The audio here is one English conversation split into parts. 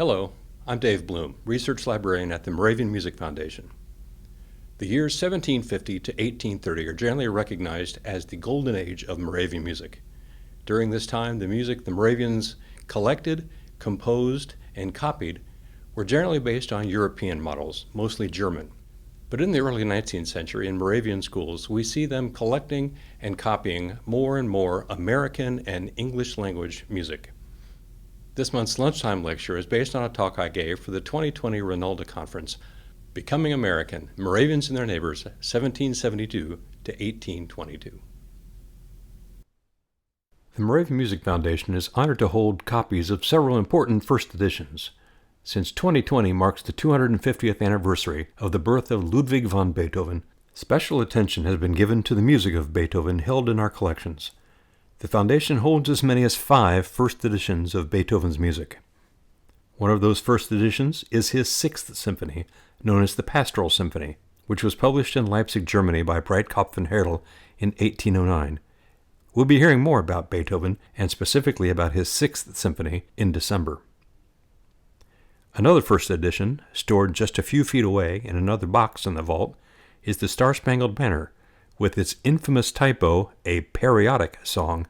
Hello, I'm Dave Blum, Research Librarian at the Moravian Music Foundation. The years 1750 to 1830 are generally recognized as the golden age of Moravian music. During this time, the music the Moravians collected, composed, and copied were generally based on European models, mostly German. But in the early 19th century, in Moravian schools, we see them collecting and copying more and more American and English language music. This month's Lunchtime lecture is based on a talk I gave for the 2020 Ronalda Conference, Becoming American, Moravians and Their Neighbors, 1772 to 1822. The Moravian Music Foundation is honored to hold copies of several important first editions. Since 2020 marks the 250th anniversary of the birth of Ludwig van Beethoven, special attention has been given to the music of Beethoven held in our collections. The Foundation holds as many as 5 first editions of Beethoven's music. One of those first editions is his 6th symphony, known as the Pastoral Symphony, which was published in Leipzig, Germany by Breitkopf and Hertel in 1809. We'll be hearing more about Beethoven, and specifically about his 6th symphony, in December. Another first edition, stored just a few feet away in another box in the vault, is the Star-Spangled Banner, with its infamous typo, a patriotic song.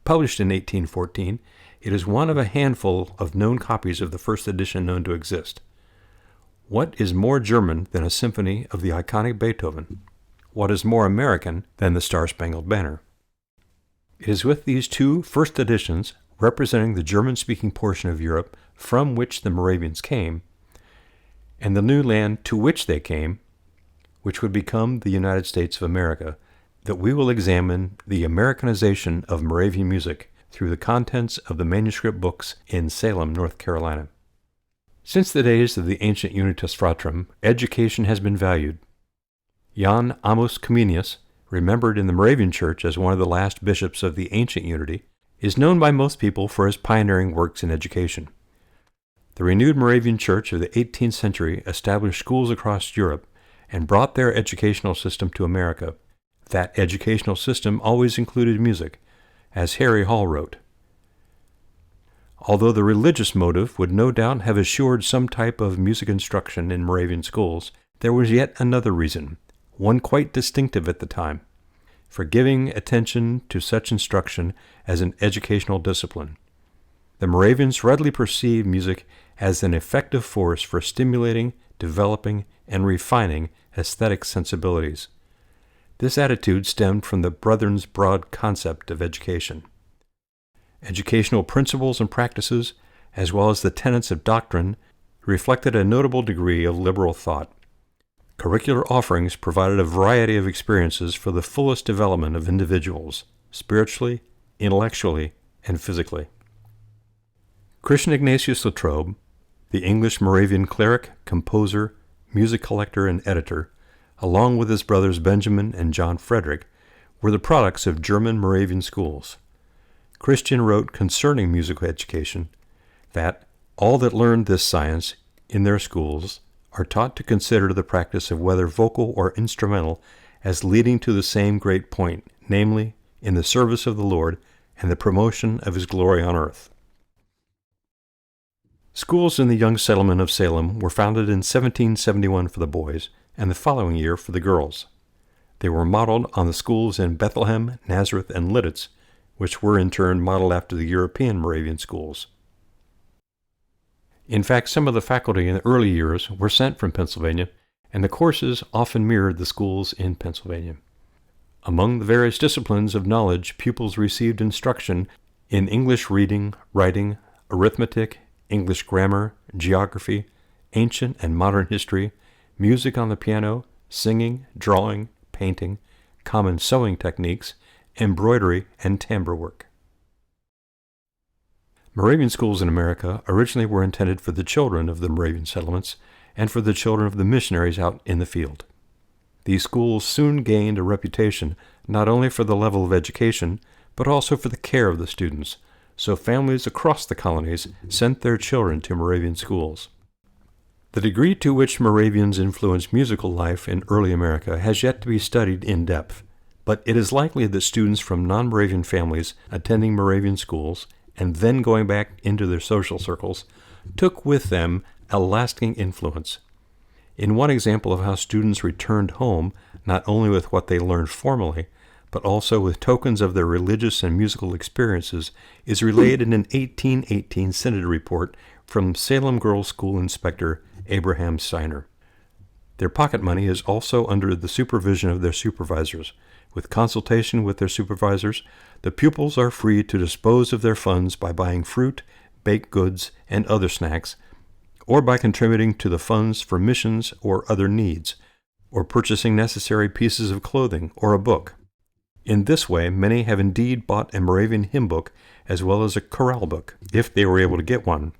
Published in 1814, it is one of a handful of known copies of the first edition known to exist. What is more German than a symphony of the iconic Beethoven? What is more American than the Star-Spangled Banner? It is with these 2 first editions, representing the German-speaking portion of Europe from which the Moravians came, and the new land to which they came, which would become the United States of America, that we will examine the Americanization of Moravian music through the contents of the manuscript books in Salem, North Carolina. Since the days of the ancient Unitas Fratrum, education has been valued. Jan Amos Comenius, remembered in the Moravian Church as one of the last bishops of the ancient unity, is known by most people for his pioneering works in education. The renewed Moravian Church of the 18th century established schools across Europe and brought their educational system to America. That educational system always included music, as Harry Hall wrote. Although the religious motive would no doubt have assured some type of music instruction in Moravian schools, there was yet another reason, one quite distinctive at the time, for giving attention to such instruction as an educational discipline. The Moravians readily perceived music as an effective force for stimulating, developing, and refining aesthetic sensibilities. This attitude stemmed from the Brethren's broad concept of education. Educational principles and practices, as well as the tenets of doctrine, reflected a notable degree of liberal thought. Curricular offerings provided a variety of experiences for the fullest development of individuals, spiritually, intellectually, and physically. Christian Ignatius Latrobe, the English Moravian cleric, composer, music collector, and editor, along with his brothers Benjamin and John Frederick, were the products of German Moravian schools. Christian wrote concerning musical education that all that learned this science in their schools are taught to consider the practice of whether vocal or instrumental as leading to the same great point, namely, in the service of the Lord and the promotion of His glory on earth. Schools in the young settlement of Salem were founded in 1771 for the boys, and the following year for the girls. They were modeled on the schools in Bethlehem, Nazareth, and Lidditz, which were in turn modeled after the European Moravian schools. In fact, some of the faculty in the early years were sent from Pennsylvania, and the courses often mirrored the schools in Pennsylvania. Among the various disciplines of knowledge, pupils received instruction in English reading, writing, arithmetic, English grammar, geography, ancient and modern history, music on the piano, singing, drawing, painting, common sewing techniques, embroidery, and timbre work. Moravian schools in America originally were intended for the children of the Moravian settlements and for the children of the missionaries out in the field. These schools soon gained a reputation not only for the level of education, but also for the care of the students, so families across the colonies sent their children to Moravian schools. The degree to which Moravians influenced musical life in early America has yet to be studied in depth, but it is likely that students from non-Moravian families attending Moravian schools and then going back into their social circles took with them a lasting influence. In one example of how students returned home not only with what they learned formally, but also with tokens of their religious and musical experiences, is relayed in an 1818 Synod report from Salem Girls' School Inspector Abraham Steiner. Their pocket money is also under the supervision of their supervisors. With consultation with their supervisors, the pupils are free to dispose of their funds by buying fruit, baked goods, and other snacks, or by contributing to the funds for missions or other needs, or purchasing necessary pieces of clothing or a book. In this way, many have indeed bought a Moravian hymn book as well as a chorale book, if they were able to get one.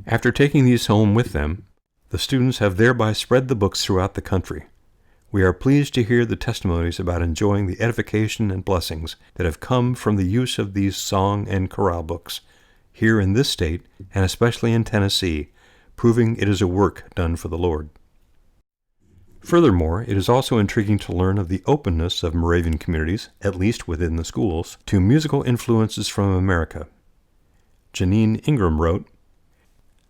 After taking these home with them, the students have thereby spread the books throughout the country. We are pleased to hear the testimonies about enjoying the edification and blessings that have come from the use of these song and chorale books, here in this state, and especially in Tennessee, proving it is a work done for the Lord. Furthermore, it is also intriguing to learn of the openness of Moravian communities, at least within the schools, to musical influences from America. Janine Ingram wrote,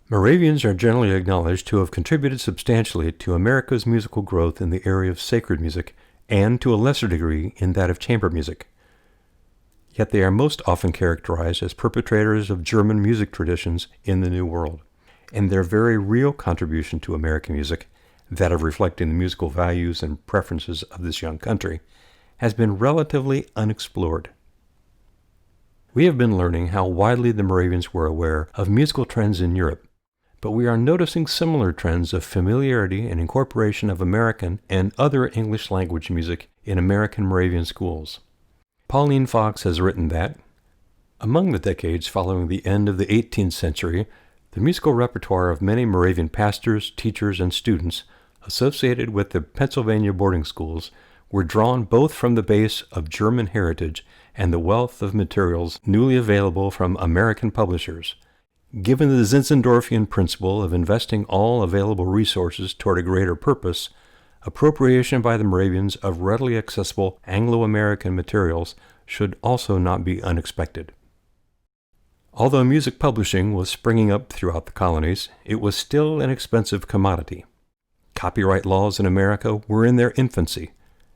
Moravians are generally acknowledged to have contributed substantially to America's musical growth in the area of sacred music, and to a lesser degree in that of chamber music. Yet they are most often characterized as perpetrators of German music traditions in the New World, and their very real contribution to American music, that of reflecting the musical values and preferences of this young country, has been relatively unexplored. We have been learning how widely the Moravians were aware of musical trends in Europe, but we are noticing similar trends of familiarity and incorporation of American and other English language music in American Moravian schools. Pauline Fox has written that, among the decades following the end of the 18th century, the musical repertoire of many Moravian pastors, teachers, and students associated with the Pennsylvania boarding schools were drawn both from the base of German heritage and the wealth of materials newly available from American publishers. Given the Zinzendorfian principle of investing all available resources toward a greater purpose, appropriation by the Moravians of readily accessible Anglo-American materials should also not be unexpected. Although music publishing was springing up throughout the colonies, it was still an expensive commodity. Copyright laws in America were in their infancy,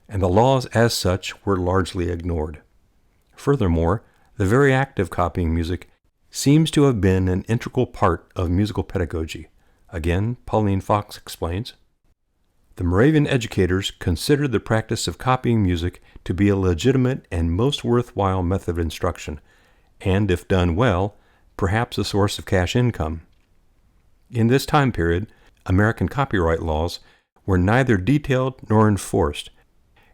and the laws as such were largely ignored. Furthermore, the very act of copying music seems to have been an integral part of musical pedagogy. Again, Pauline Fox explains, the Moravian educators considered the practice of copying music to be a legitimate and most worthwhile method of instruction, and if done well, perhaps a source of cash income. In this time period, American copyright laws were neither detailed nor enforced,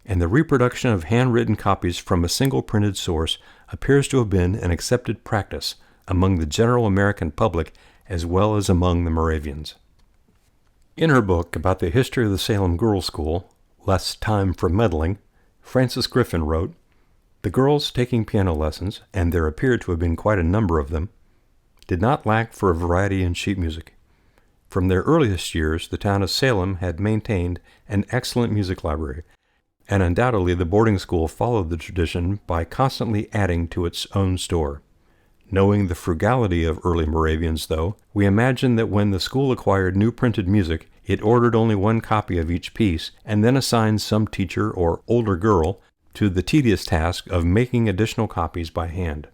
and the reproduction of handwritten copies from a single printed source appears to have been an accepted practice among the general American public as well as among the Moravians. In her book about the history of the Salem Girls' School, Less Time for Meddling, Frances Griffin wrote, the girls taking piano lessons, and there appeared to have been quite a number of them, did not lack for a variety in sheet music. From their earliest years, the town of Salem had maintained an excellent music library, and undoubtedly the boarding school followed the tradition by constantly adding to its own store. Knowing the frugality of early Moravians, though, we imagine that when the school acquired new printed music, it ordered only one copy of each piece, and then assigned some teacher or older girl to the tedious task of making additional copies by hand.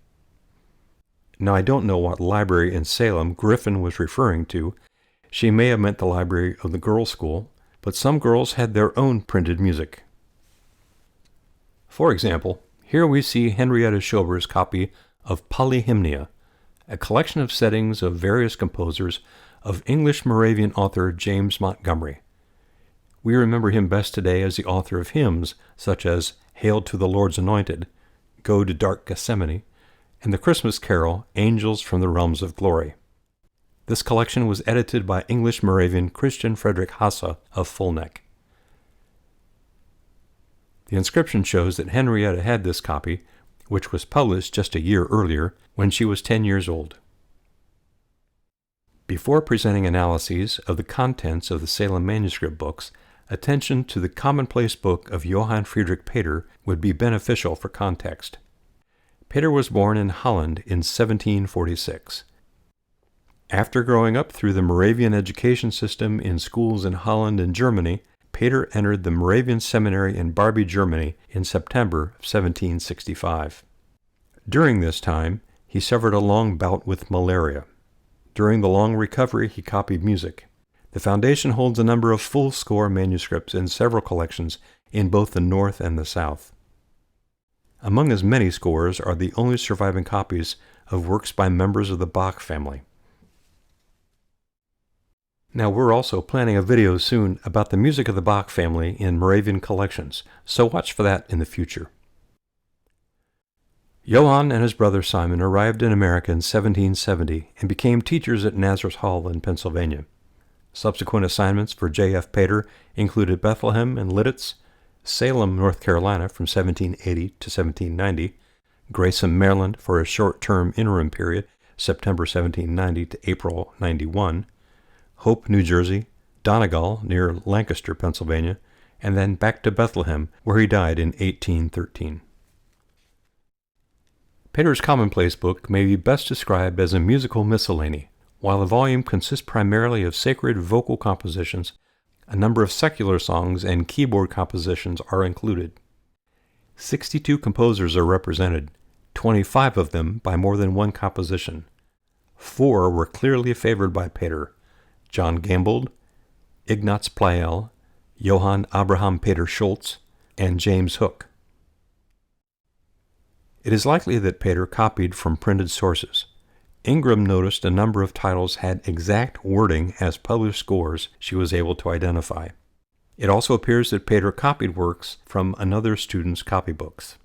Now, I don't know what library in Salem Griffin was referring to. She may have meant the library of the girls' school, but some girls had their own printed music. For example, here we see Henrietta Schober's copy of Polyhymnia, a collection of settings of various composers of English Moravian author James Montgomery. We remember him best today as the author of hymns such as Hail to the Lord's Anointed, Go to Dark Gethsemane, and the Christmas carol Angels from the Realms of Glory. This collection was edited by English Moravian Christian Frederick Hasse of Fulneck. The inscription shows that Henrietta had this copy, which was published just a year earlier, when she was 10 years old. Before presenting analyses of the contents of the Salem Manuscript books, attention to the commonplace book of Johann Friedrich Pater would be beneficial for context. Pater was born in Holland in 1746. After growing up through the Moravian education system in schools in Holland and Germany, Peter entered the Moravian Seminary in Barbie, Germany in September of 1765. During this time, he suffered a long bout with malaria. During the long recovery, he copied music. The foundation holds a number of full-score manuscripts in several collections in both the North and the South. Among his many scores are the only surviving copies of works by members of the Bach family. Now, we're also planning a video soon about the music of the Bach family in Moravian collections, so watch for that in the future. Johann and his brother Simon arrived in America in 1770 and became teachers at Nazareth Hall in Pennsylvania. Subsequent assignments for J.F. Pater included Bethlehem and Lidditz, Salem, North Carolina from 1780 to 1790, Grayson, Maryland for a short-term interim period, September 1790 to April 91, Hope, New Jersey, Donegal near Lancaster, Pennsylvania, and then back to Bethlehem, where he died in 1813. Pater's commonplace book may be best described as a musical miscellany. While the volume consists primarily of sacred vocal compositions, a number of secular songs and keyboard compositions are included. 62 composers are represented, 25 of them by more than one composition. 4 were clearly favored by Pater: John Gambold, Ignaz Pleyel, Johann Abraham Peter Schultz, and James Hook. It is likely that Pater copied from printed sources. Ingram noticed a number of titles had exact wording as published scores she was able to identify. It also appears that Pater copied works from another student's copybooks.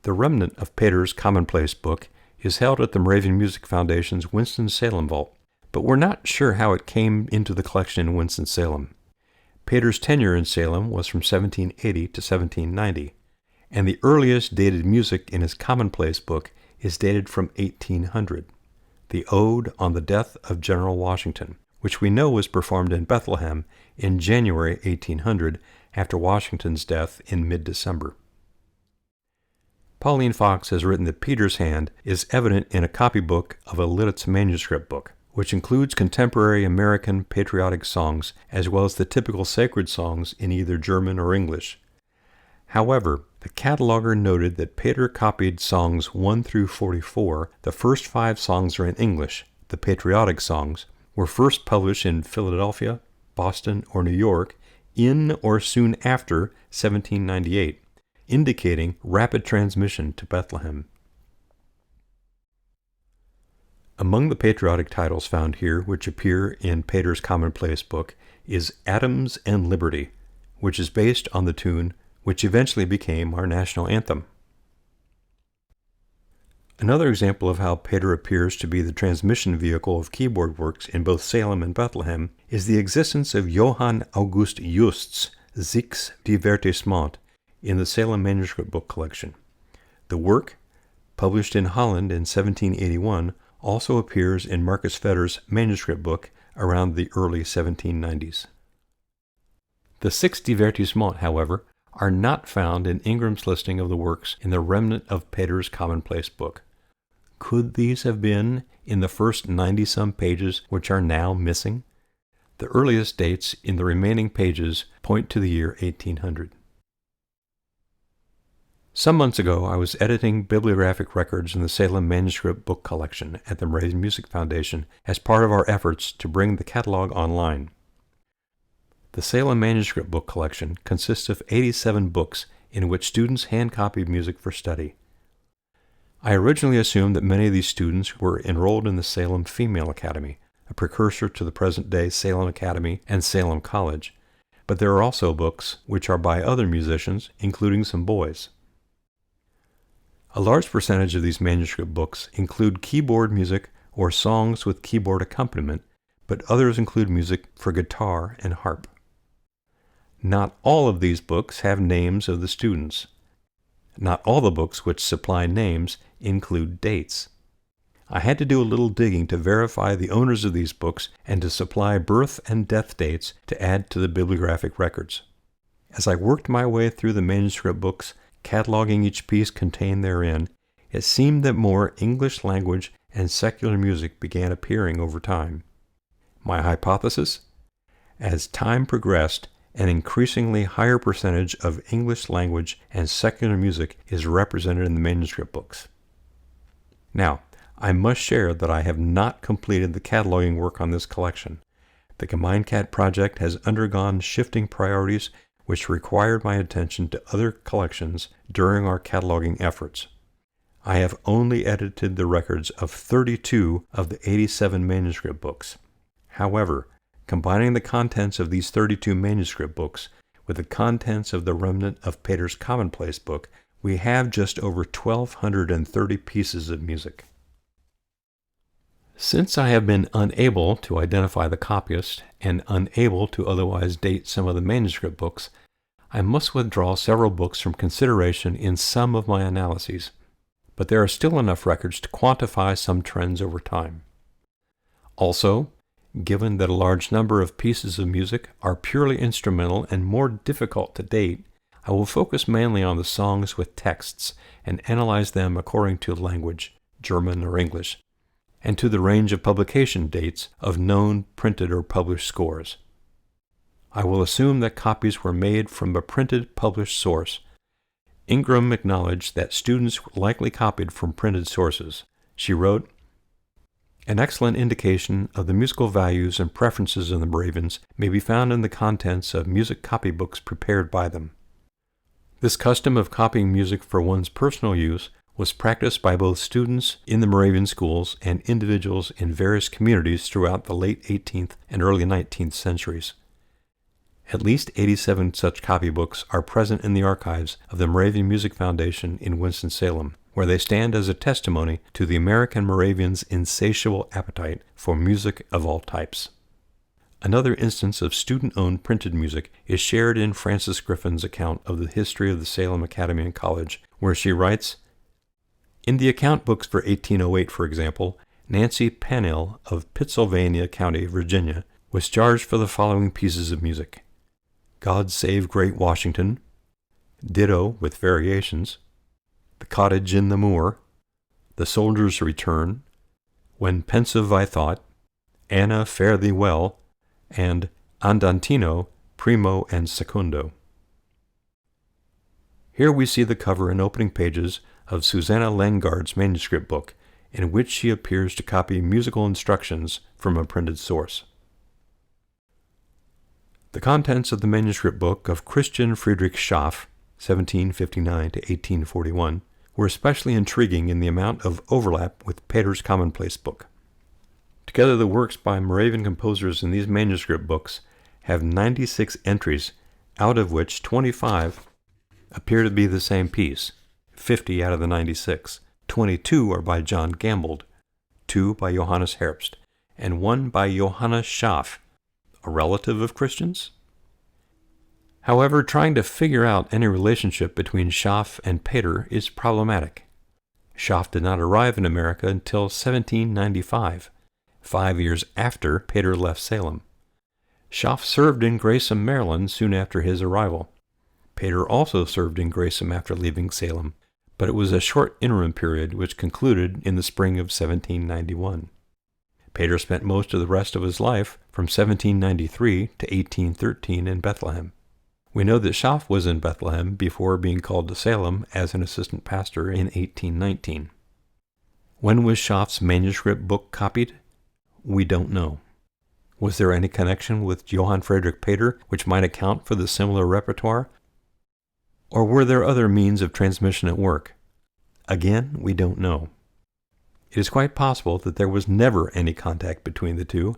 The remnant of Pater's commonplace book is held at the Moravian Music Foundation's Winston-Salem vault, but we're not sure how it came into the collection in Winston-Salem. Pater's tenure in Salem was from 1780 to 1790, and the earliest dated music in his commonplace book is dated from 1800, the Ode on the Death of General Washington, which we know was performed in Bethlehem in January 1800 after Washington's death in mid-December. Pauline Fox has written that Peter's hand is evident in a copybook of a Lidditz manuscript book, which includes contemporary American patriotic songs as well as the typical sacred songs in either German or English. However, the cataloger noted that Pater copied songs 1 through 44. The first 5 songs are in English. The patriotic songs were first published in Philadelphia, Boston, or New York in or soon after 1798, indicating rapid transmission to Bethlehem. Among the patriotic titles found here, which appear in Pater's commonplace book, is Atoms and Liberty, which is based on the tune which eventually became our national anthem. Another example of how Pater appears to be the transmission vehicle of keyboard works in both Salem and Bethlehem is the existence of Johann August Just's Six Divertissements in the Salem Manuscript Book Collection. The work, published in Holland in 1781, also appears in Marcus Fetter's manuscript book around the early 1790s. The Six Divertissements, however, are not found in Ingram's listing of the works in the remnant of Pater's commonplace book. Could these have been in the first 90-some pages which are now missing? The earliest dates in the remaining pages point to the year 1800. Some months ago, I was editing bibliographic records in the Salem Manuscript Book Collection at the Moravian Music Foundation as part of our efforts to bring the catalog online. The Salem Manuscript Book Collection consists of 87 books in which students hand-copied music for study. I originally assumed that many of these students were enrolled in the Salem Female Academy, a precursor to the present-day Salem Academy and Salem College, but there are also books which are by other musicians, including some boys. A large percentage of these manuscript books include keyboard music or songs with keyboard accompaniment, but others include music for guitar and harp. Not all of these books have names of the students. Not all the books which supply names include dates. I had to do a little digging to verify the owners of these books and to supply birth and death dates to add to the bibliographic records. As I worked my way through the manuscript books, cataloging each piece contained therein, it seemed that more English language and secular music began appearing over time. My hypothesis? As time progressed, an increasingly higher percentage of English language and secular music is represented in the manuscript books. Now, I must share that I have not completed the cataloging work on this collection. The Combined Cat project has undergone shifting priorities which required my attention to other collections during our cataloging efforts. I have only edited the records of 32 of the 87 manuscript books. However, combining the contents of these 32 manuscript books with the contents of the remnant of Pater's Commonplace book, we have just over 1,230 pieces of music. Since I have been unable to identify the copyist and unable to otherwise date some of the manuscript books, I must withdraw several books from consideration in some of my analyses, but there are still enough records to quantify some trends over time. Also, given that a large number of pieces of music are purely instrumental and more difficult to date, I will focus mainly on the songs with texts and analyze them according to language, German or English, and to the range of publication dates of known printed or published scores. I will assume that copies were made from a printed published source. Ingram acknowledged that students likely copied from printed sources. She wrote, "An excellent indication of the musical values and preferences of the Moravians may be found in the contents of music copybooks prepared by them. This custom of copying music for one's personal use was practiced by both students in the Moravian schools and individuals in various communities throughout the late 18th and early 19th centuries. At least 87 such copybooks are present in the archives of the Moravian Music Foundation in Winston-Salem, where they stand as a testimony to the American Moravians' insatiable appetite for music of all types." Another instance of student-owned printed music is shared in Frances Griffin's account of the history of the Salem Academy and College, where she writes, "In the account books for 1808, for example, Nancy Pannell of Pittsylvania County, Virginia, was charged for the following pieces of music: God Save Great Washington, Ditto with variations, The Cottage in the Moor, The Soldier's Return, When Pensive I Thought, Anna Fare Thee Well, and Andantino, Primo and Secundo." Here we see the cover and opening pages of Susanna Lengard's manuscript book, in which she appears to copy musical instructions from a printed source. The contents of the manuscript book of Christian Friedrich Schaff, 1759 to 1841, were especially intriguing in the amount of overlap with Pater's Commonplace book. Together, the works by Moravian composers in these manuscript books have 96 entries, out of which 25 appear to be the same piece, 50 out of the 96. 22 are by John Gambold, 2 by Johannes Herbst, and 1 by Johannes Schaff, a relative of Christian's? However, trying to figure out any relationship between Schaff and Pater is problematic. Schaff did not arrive in America until 1795, 5 years after Pater left Salem. Schaff served in Grayson, Maryland soon after his arrival. Pater also served in Grayson after leaving Salem, but it was a short interim period which concluded in the spring of 1791. Pater spent most of the rest of his life from 1793 to 1813 in Bethlehem. We know that Schaff was in Bethlehem before being called to Salem as an assistant pastor in 1819. When was Schaff's manuscript book copied? We don't know. Was there any connection with Johann Friedrich Pater which might account for the similar repertoire? Or were there other means of transmission at work? Again, we don't know. It is quite possible that there was never any contact between the two,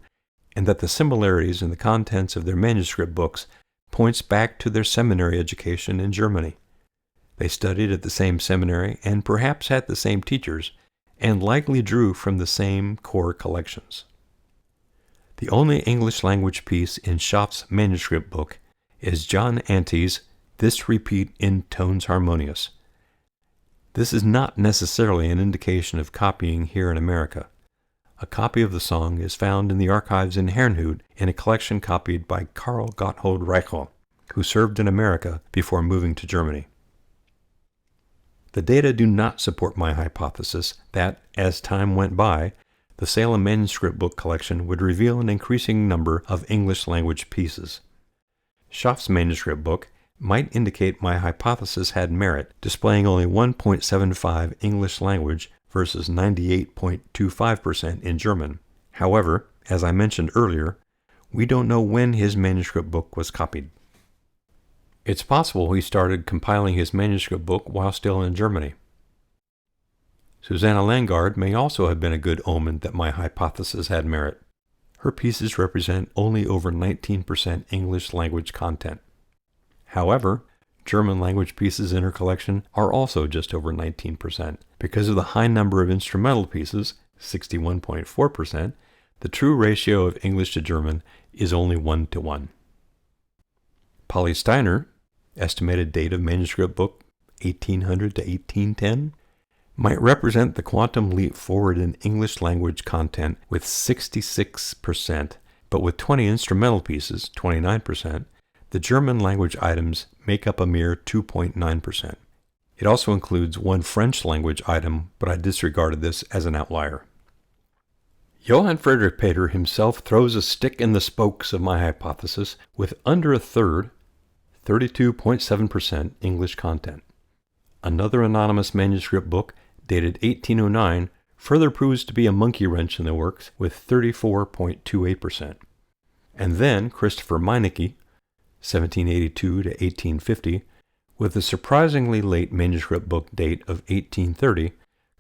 and that the similarities in the contents of their manuscript books points back to their seminary education in Germany. They studied at the same seminary and perhaps had the same teachers, and likely drew from the same core collections. The only English language piece in Schaff's manuscript book is John Ante's "This Repeat in Tones Harmonious." This is not necessarily an indication of copying here in America. A copy of the song is found in the archives in Herrnhut in a collection copied by Karl Gotthold Reichel, who served in America before moving to Germany. The data do not support my hypothesis that, as time went by, the Salem Manuscript Book collection would reveal an increasing number of English-language pieces. Schaff's manuscript book might indicate my hypothesis had merit, displaying only 1.75 English language versus 98.25% in German. However, as I mentioned earlier, we don't know when his manuscript book was copied. It's possible he started compiling his manuscript book while still in Germany. Susanna Landgaard may also have been a good omen that my hypothesis had merit. Her pieces represent only over 19% English language content. However, German language pieces in her collection are also just over 19%. Because of the high number of instrumental pieces, 61.4%, the true ratio of English to German is only 1:1. Polly Steiner, estimated date of manuscript book 1800 to 1810, might represent the quantum leap forward in English language content with 66%, but with 20 instrumental pieces, 29%, the German language items make up a mere 2.9%. It also includes one French language item, but I disregarded this as an outlier. Johann Friedrich Peter himself throws a stick in the spokes of my hypothesis with under a third, 32.7% English content. Another anonymous manuscript book, dated 1809, further proves to be a monkey wrench in the works with 34.28%. And then Christopher Meinecke, 1782 to 1850, with a surprisingly late manuscript book date of 1830,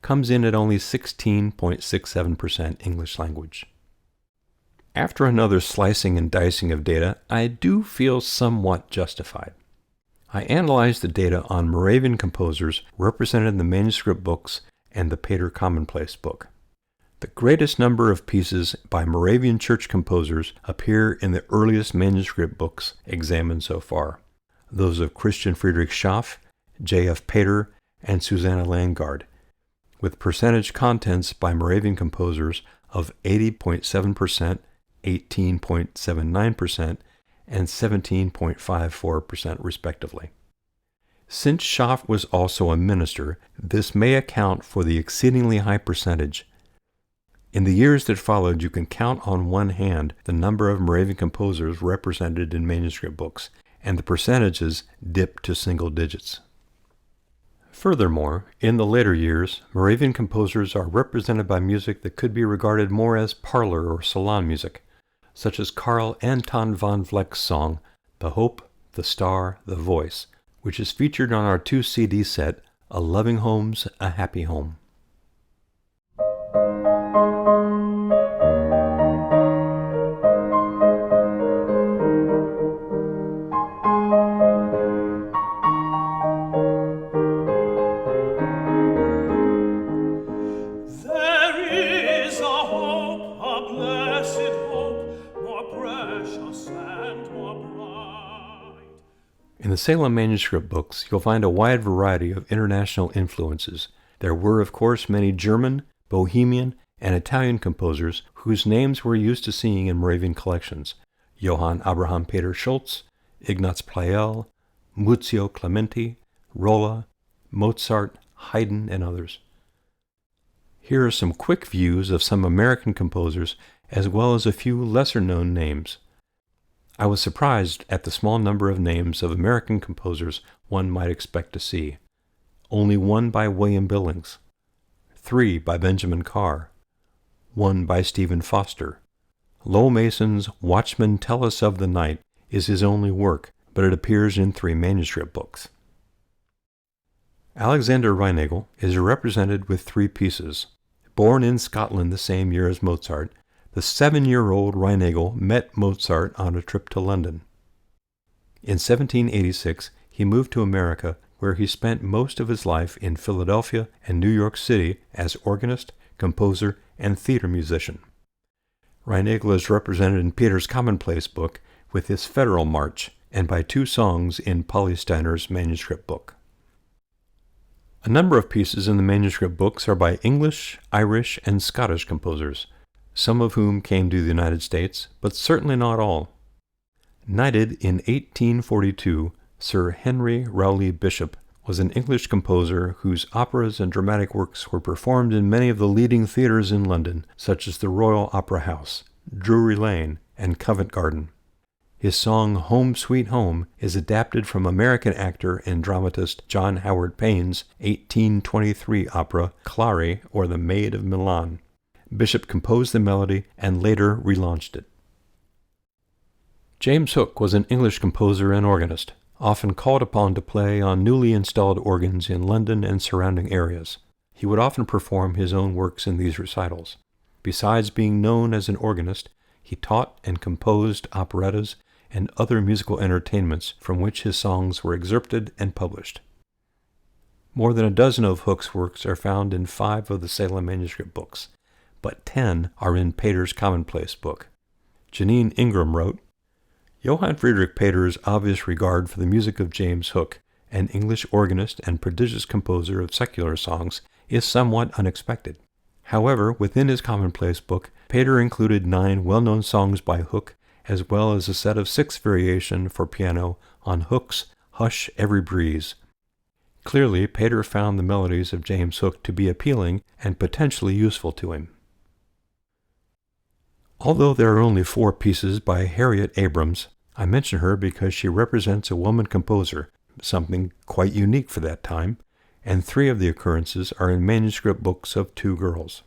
comes in at only 16.67% English language. After another slicing and dicing of data, I do feel somewhat justified. I analyzed the data on Moravian composers represented in the manuscript books and the Pater Commonplace book. The greatest number of pieces by Moravian church composers appear in the earliest manuscript books examined so far, those of Christian Friedrich Schaff, J.F. Pater, and Susanna Landgaard, with percentage contents by Moravian composers of 80.7%, 18.79%, and 17.54% respectively. Since Schaff was also a minister, this may account for the exceedingly high percentage. In the years that followed, you can count on one hand the number of Moravian composers represented in manuscript books, and the percentages dip to single digits. Furthermore, in the later years, Moravian composers are represented by music that could be regarded more as parlor or salon music, such as Carl Anton von Vleck's song, The Hope, the Star, the Voice, which is featured on our 2-CD set, A Loving Home's a Happy Home. In the Salem manuscript books, you'll find a wide variety of international influences. There were, of course, many German, Bohemian, and Italian composers whose names we're used to seeing in Moravian collections: Johann Abraham Peter Schultz, Ignaz Pleyel, Muzio Clementi, Rolla, Mozart, Haydn, and others. Here are some quick views of some American composers, as well as a few lesser-known names. I was surprised at the small number of names of American composers one might expect to see. Only one by William Billings, 3 by Benjamin Carr, 1 by Stephen Foster. Lowell Mason's Watchmen Tell Us of the Night is his only work, but it appears in 3 manuscript books. Alexander Reinagel is represented with 3 pieces. Born in Scotland the same year as Mozart, the 7-year-old Reinagel met Mozart on a trip to London. In 1786, he moved to America, where he spent most of his life in Philadelphia and New York City as organist, composer, and theater musician. Reinagel is represented in Peter's Commonplace book with his Federal March, and by 2 songs in Polly Steiner's manuscript book. A number of pieces in the manuscript books are by English, Irish, and Scottish composers, some of whom came to the United States, but certainly not all. Knighted in 1842, Sir Henry Rowley Bishop was an English composer whose operas and dramatic works were performed in many of the leading theatres in London, such as the Royal Opera House, Drury Lane, and Covent Garden. His song Home Sweet Home is adapted from American actor and dramatist John Howard Payne's 1823 opera Clary, or The Maid of Milan. Bishop composed the melody and later relaunched it. James Hook was an English composer and organist, often called upon to play on newly installed organs in London and surrounding areas. He would often perform his own works in these recitals. Besides being known as an organist, he taught and composed operettas and other musical entertainments from which his songs were excerpted and published. More than a dozen of Hook's works are found in 5 of the Salem Manuscript books, but 10 are in Pater's Commonplace book. Janine Ingram wrote, Johann Friedrich Pater's obvious regard for the music of James Hook, an English organist and prodigious composer of secular songs, is somewhat unexpected. However, within his Commonplace book, Pater included 9 well-known songs by Hook, as well as a set of 6 variations for piano on Hook's Hush Every Breeze. Clearly, Pater found the melodies of James Hook to be appealing and potentially useful to him. Although there are only 4 pieces by Harriet Abrams, I mention her because she represents a woman composer, something quite unique for that time, and 3 of the occurrences are in manuscript books of 2 girls.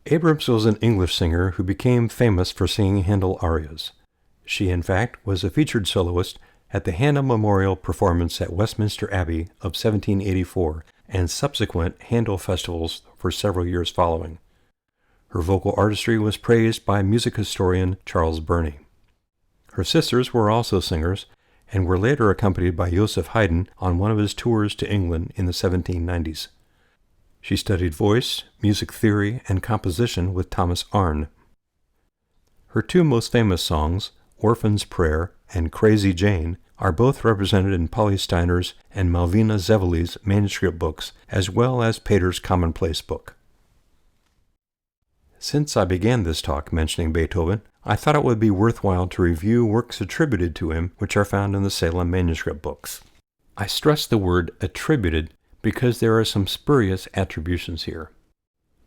Abrams was an English singer who became famous for singing Handel arias. She, in fact, was a featured soloist at the Handel Memorial Performance at Westminster Abbey of 1784 and subsequent Handel festivals for several years following. Her vocal artistry was praised by music historian Charles Burney. Her sisters were also singers and were later accompanied by Joseph Haydn on one of his tours to England in the 1790s. She studied voice, music theory, and composition with Thomas Arne. Her 2 most famous songs, Orphan's Prayer and Crazy Jane, are both represented in Polly Steiner's and Malvina Zeveli's manuscript books, as well as Pater's Commonplace book. Since I began this talk mentioning Beethoven, I thought it would be worthwhile to review works attributed to him which are found in the Salem manuscript books. I stress the word attributed because there are some spurious attributions here.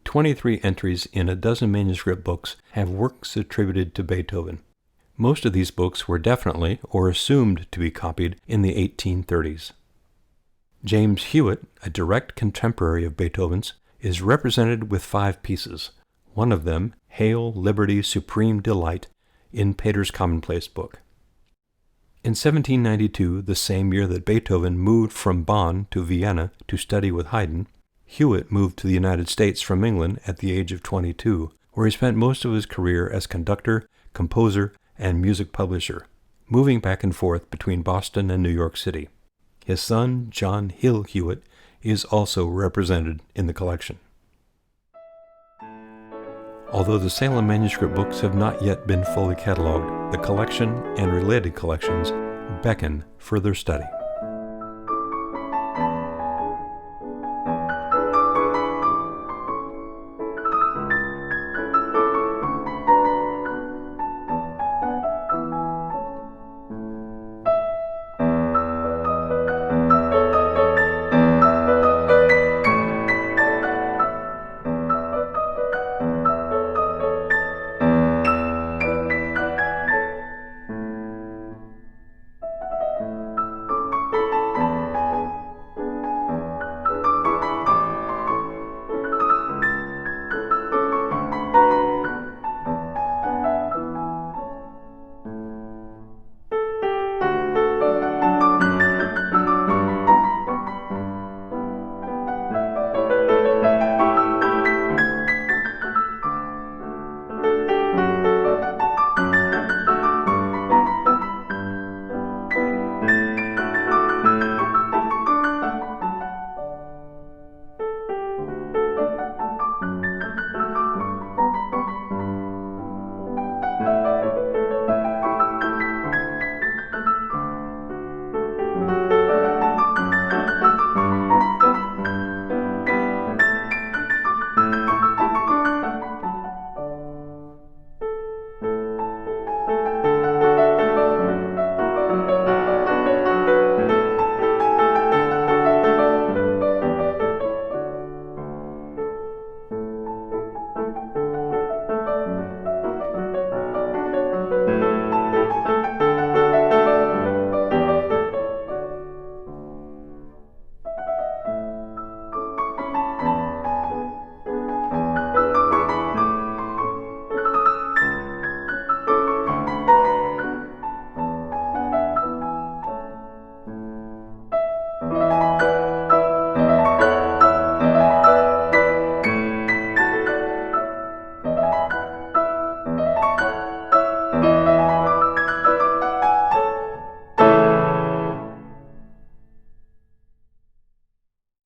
23 entries in a dozen manuscript books have works attributed to Beethoven. Most of these books were definitely or assumed to be copied in the 1830s. James Hewitt, a direct contemporary of Beethoven's, is represented with 5 pieces, one of them, Hail, Liberty, Supreme Delight, in Pater's Commonplace book. In 1792, the same year that Beethoven moved from Bonn to Vienna to study with Haydn, Hewitt moved to the United States from England at the age of 22, where he spent most of his career as conductor, composer, and music publisher, moving back and forth between Boston and New York City. His son, John Hill Hewitt, is also represented in the collection. Although the Salem manuscript books have not yet been fully cataloged, the collection and related collections beckon further study.